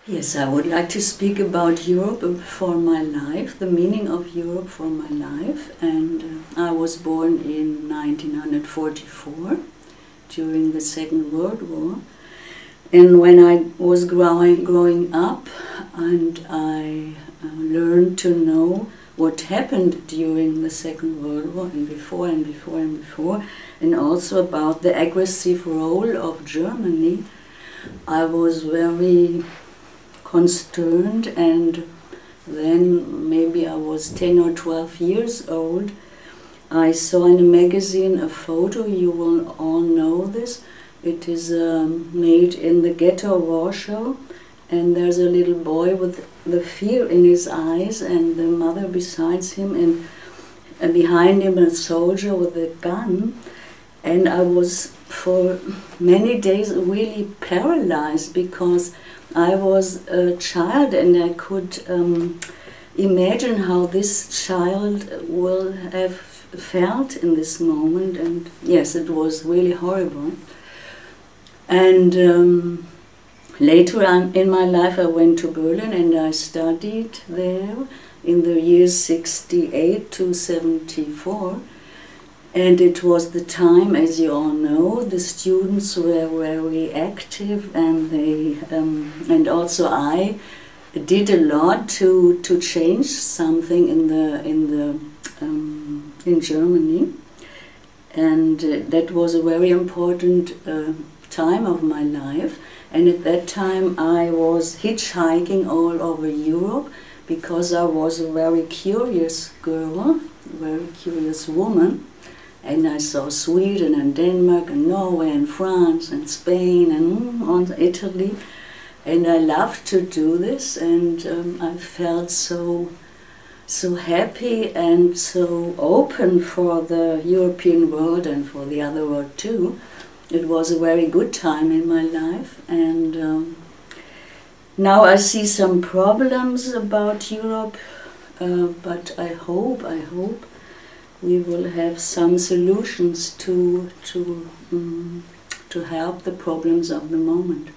Yes, I would like to speak about Europe for my life, the meaning of Europe for my life. And I was born in 1944 during the Second World War. And when I was growing up and I learned to know what happened during the Second World War and before and before and before, and also about the aggressive role of Germany, I was very consterned. And then maybe I was 10 or 12 years old. I saw in a magazine a photo, you will all know this. It is made in the ghetto of Warsaw, and there's a little boy with the fear in his eyes and the mother besides him, and behind him a soldier with a gun. And I was for many days really paralyzed because I was a child and I could imagine how this child will have felt in this moment. And yes, it was really horrible. And later on in my life I went to Berlin and I studied there in the years 68 to 74. And it was the time, as you all know, the students were very active, and they and also I did a lot to change something in Germany, and that was a very important time of my life. And at that time I was hitchhiking all over Europe because I was a very curious girl, very curious woman. And I saw Sweden and Denmark and Norway and France and Spain and Italy. And I loved to do this, and I felt so happy and so open for the European world and for the other world too. It was a very good time in my life, and now I see some problems about Europe, but I hope we will have some solutions to help the problems of the moment.